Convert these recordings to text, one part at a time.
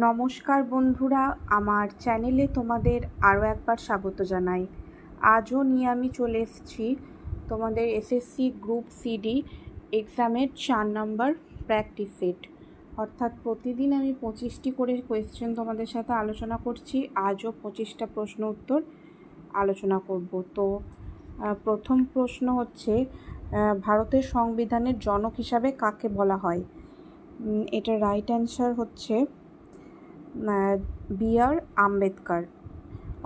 নমস্কার বন্ধুরা, আমার চ্যানেলে তোমাদের আরও একবার স্বাগত জানাই। আজও নিয়ে আমি চলে এসেছি তোমাদের এসএসসি গ্রুপ সিডি এক্সামের 4 নম্বর প্র্যাকটিস সেট। অর্থাৎ প্রতিদিন আমি 25টি করে কোয়েশ্চেন তোমাদের সাথে আলোচনা করছি। আজও 25টা প্রশ্ন উত্তর আলোচনা করব। তো প্রথম প্রশ্ন হচ্ছে, ভারতের সংবিধানের জনক হিসাবে কাকে বলা হয়? এটার রাইট অ্যান্সার হচ্ছে বি.আর. আম্বেদকর।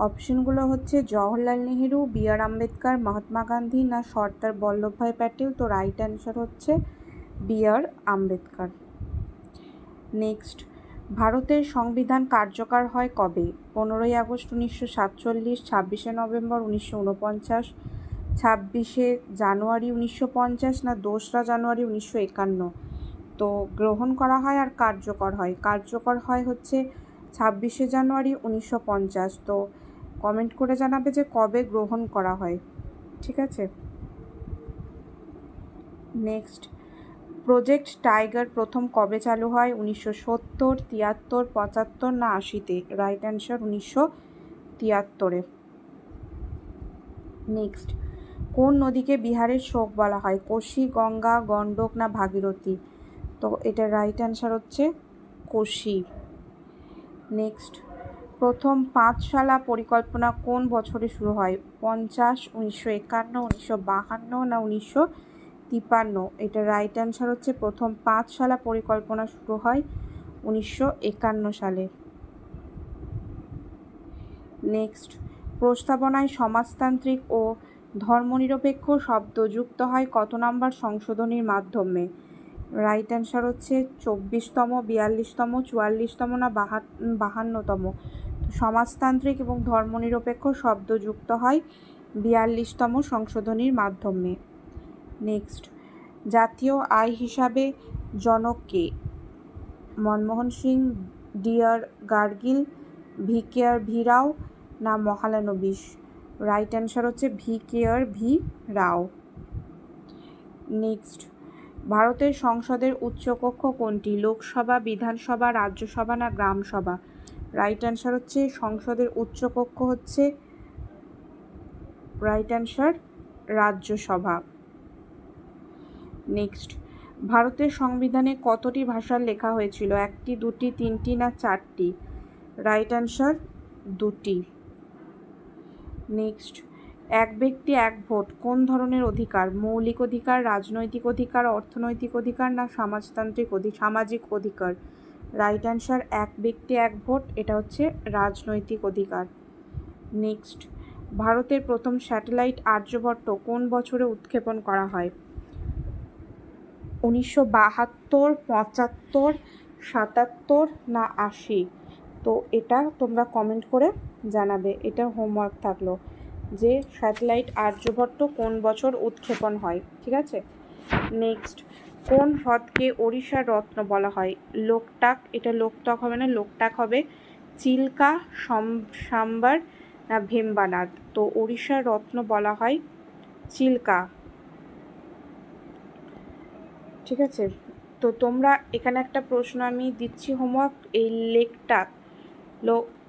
অপশনগুলো হচ্ছে জওহরলাল নেহেরু, বি.আর. আম্বেদকর, মহাত্মা গান্ধী না সর্দার বল্লভভাই প্যাটেল। তো রাইট অ্যান্সার হচ্ছে বি.আর. আম্বেদকর। নেক্সট, ভারতের সংবিধান কার্যকর হয় কবে? 15ই আগস্ট 1947, 26শে নভেম্বর 1949, 26শে জানুয়ারি 1950 না 2রা জানুয়ারি 1951। তো গ্রহণ করা হয় আর কার্যকর হয়। কার্যকর হয় হচ্ছে 26শে জানুয়ারি 1950। তো কমেন্ট করে জানাবে যে কবে গ্রহণ করা হয়, ঠিক আছে? নেক্সট, প্রজেক্ট টাইগার প্রথম কবে চালু হয়? 1970, 73, 75 না 80-তে। রাইট অ্যান্সার 1973-এ। নেক্সট, কোন নদীকে বিহারের শোক বলা হয়? কোশি, গঙ্গা, গণ্ডক না ভাগীরথী। তো এটার রাইট অ্যান্সার হচ্ছে কোশি। নেক্সট, প্রথম পাঁচশালা পরিকল্পনা কোন বছরে শুরু হয়? 50, 1951, 1952 না 1953। এটা রাইট অ্যান্সার হচ্ছে প্রথম পাঁচশালা পরিকল্পনা শুরু হয় 1951 সালে। নেক্সট, প্রস্তাবনায় সমাজতান্ত্রিক ও ধর্মনিরপেক্ষ শব্দ যুক্ত হয় কত নম্বর সংশোধনীর মাধ্যমে? রাইট অ্যান্সার হচ্ছে 24তম, 42তম, 44তম না 52তম। সমাজতান্ত্রিক এবং ধর্মনিরপেক্ষ শব্দ যুক্ত হয় 42তম সংশোধনীর মাধ্যমে। নেক্সট, জাতীয় আয় হিসাবে জনক কে? Manmohan Singh, D R. Gadgil, V K R. V Rao না মহালানোবিশ। রাইট অ্যান্সার হচ্ছে ভি.কে.আর. ভি রাও। নেক্সট, ভারতের সংসদের উচ্চকক্ষ কোনটি? লোকসভা, বিধানসভা, রাজ্যসভা না গ্রামসভা। রাইট অ্যান্সার হচ্ছে সংসদের উচ্চকক্ষ হচ্ছে রাইট অ্যান্সার রাজ্যসভা। নেক্সট, ভারতের সংবিধানে কতটি ভাষার লেখা হয়েছিল? 1টি, 2টি, 3টি না 4টি। রাইট অ্যান্সার 2টি। নেক্সট, এক ব্যক্তি এক ভোট কোন ধরনের অধিকার? মৌলিক অধিকার, রাজনৈতিক অধিকার, অর্থনৈতিক অধিকার না সামাজিক অধিকার। রাইট অ্যান্সার এক ব্যক্তি এক ভোট, এটা হচ্ছে রাজনৈতিক অধিকার। নেক্সট, ভারতের প্রথম স্যাটেলাইট আর্যভট্ট কোন বছরে উৎক্ষেপণ করা হয়? 1972, 75, 77 না 80। তো এটা তোমরা কমেন্ট করে জানাবে। এটা হোমওয়ার্ক থাকলো যে স্যাটেলাইট আর্যভট্ট কোন বছর উৎক্ষেপণ হয়, ঠিক আছে? নেক্সট, কোন হ্রদকে ওড়িশার রত্ন বলা হয়? লোকটাক, এটা লোকটাক হবে না, লোকটাক হবে। চিল্কা, সাম্বার না ভেম্বানাদ। তো ওড়িশার রত্ন বলা হয় চিল্কা, ঠিক আছে? তো তোমরা এখানে একটা প্রশ্ন আমি দিচ্ছি হোমওয়ার্ক, এই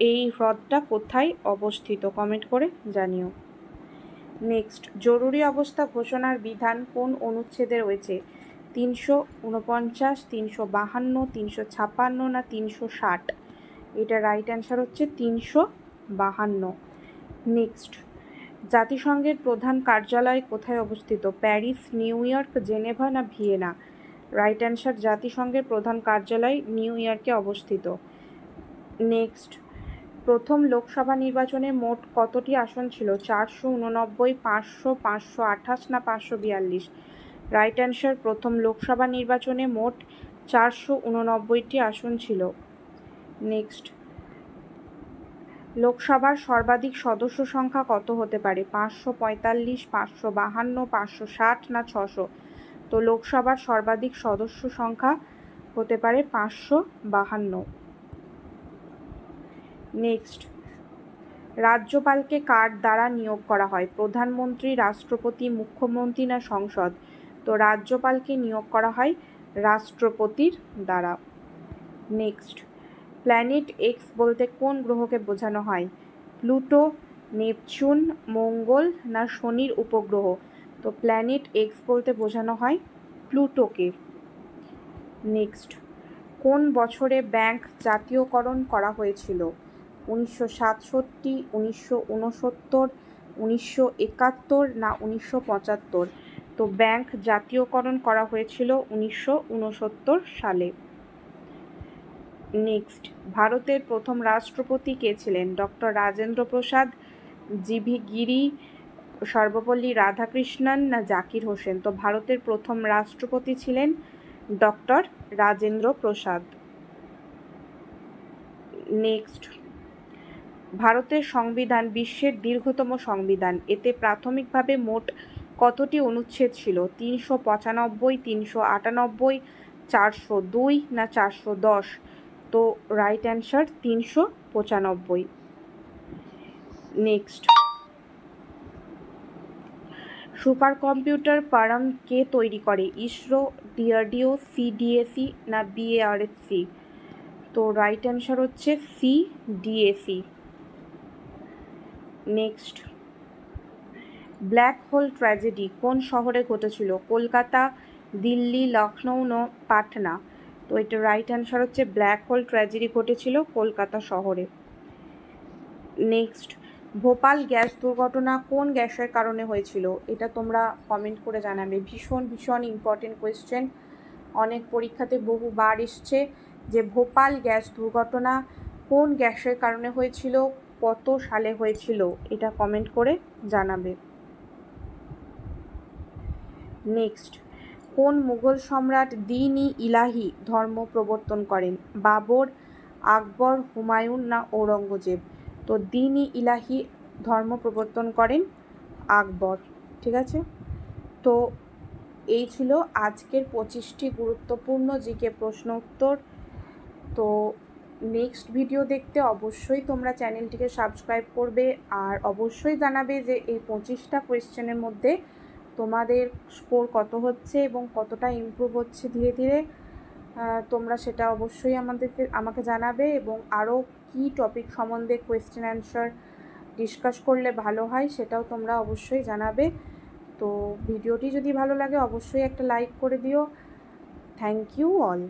এই হ্রদটা কোথায় অবস্থিত? কমেন্ট করে জানিও। নেক্সট, জরুরি অবস্থা ঘোষণার বিধান কোন অনুচ্ছেদে রয়েছে? 349, 352, 356 না 360। এটা রাইট অ্যান্সার হচ্ছে 352। নেক্সট, জাতিসংঘের প্রধান কার্যালয় কোথায় অবস্থিত? প্যারিস, নিউ ইয়র্ক, জেনেভা না ভিয়েনা। রাইট অ্যান্সার জাতিসংঘের প্রধান কার্যালয় নিউ ইয়র্কে অবস্থিত। নেক্সট, প্রথম লোকসভা নির্বাচনে মোট কতটি আসন ছিল? 489, 500, 528 না 542। রাইট অ্যান্সার প্রথম লোকসভা নির্বাচনে মোট 489টি আসন ছিল। নেক্সট, লোকসভার সর্বাধিক সদস্য সংখ্যা কত হতে পারে? 545, 552, 560 না 600। তো লোকসভার সর্বাধিক সদস্য সংখ্যা হতে পারে 552। নেক্সট, রাজ্যপালকে কার দ্বারা নিয়োগ করা হয়? প্রধানমন্ত্রী, রাষ্ট্রপতি, মুখ্যমন্ত্রী না সংসদ। তো রাজ্যপালকে নিয়োগ করা হয় রাষ্ট্রপতির দ্বারা। নেক্সট, প্ল্যানেট এক্স বলতে কোন গ্রহকে বোঝানো হয়? প্লুটো, নেপচুন, মঙ্গল না শনির উপগ্রহ? তো প্ল্যানেট এক্স বলতে বোঝানো হয় প্লুটোকে। নেক্সট, কোন বছরে ব্যাংক জাতীয়করণ করা হয়েছিল? 1967, 1969, 1971 না 1975? তো ব্যাংক জাতীয়করণ করা হয়েছিল 1969 সালে। নেক্সট, ভারতের প্রথম রাষ্ট্রপতি কে ছিলেন? ডক্টর রাজেন্দ্র প্রসাদ, জিভি গিরি, সর্বপল্লী রাধাকৃষ্ণন না জাকির হোসেন? তো ভারতের প্রথম রাষ্ট্রপতি ছিলেন ডক্টর রাজেন্দ্র প্রসাদ। নেক্সট, ভারতের সংবিধান বিশ্বের দীর্ঘতম সংবিধান। এতে প্রাথমিকভাবে মোট কতটি অনুচ্ছেদ ছিল? 395, 398, 402 না 410? তো right answer 395। Next, super computer Param কে তৈরি করে? ইসরো, ডিআরডিও, সিডিএসি না বিএআরএসসি? তো রাইট অ্যান্সার হচ্ছে CDAC. Next, black hole tragedy কোন শহরে ঘটেছিল? কলকাতা, দিল্লি, লখনৌ না পাটনা? তো এটা রাইট অ্যান্সার হচ্ছে ব্ল্যাক হোল ট্র্যাজেডি ঘটেছিল কলকাতা শহরে। নেক্সট, ভোপাল গ্যাস দুর্ঘটনা কোন গ্যাসের কারণে হয়েছিল? এটা তোমরা কমেন্ট করে জানাবে। ভীষণ ভীষণ ইম্পর্টেন্ট কোয়েশ্চেন, অনেক পরীক্ষাতে বহুবার এসছে যে ভোপাল গ্যাস দুর্ঘটনা কোন গ্যাসের কারণে হয়েছিল, কত সালে হয়েছিল, এটা কমেন্ট করে জানাবে। নেক্সট, কোন মুঘল সম্রাট দ্বীন-ই-ইলাহি ধর্ম প্রবর্তন করেন? বাবর, আকবর, হুমায়ুন না ঔরঙ্গজেব? তো দ্বীন-ই-ইলাহি ধর্ম প্রবর্তন করেন আকবর। ঠিক আছে, তো এই ছিল আজকের 25টি গুরুত্বপূর্ণ জিকে প্রশ্ন উত্তর। তো নেক্সট ভিডিও দেখতে অবশ্যই তোমরা চ্যানেলটিকে সাবস্ক্রাইব করবে, আর অবশ্যই জানাবে যে এই 25টা কোয়েশ্চেনের মধ্যে তোমাদের স্কোর কত হচ্ছে এবং কতটা ইমপ্রুভ হচ্ছে ধীরে ধীরে। তোমরা সেটা অবশ্যই আমাকে জানাবে, এবং আরও কী টপিক সম্বন্ধে কোয়েশ্চেন অ্যান্সার ডিসকাস করলে ভালো হয় সেটাও তোমরা অবশ্যই জানাবে। তো ভিডিওটি যদি ভালো লাগে অবশ্যই একটা লাইক করে দিও। Thank you all.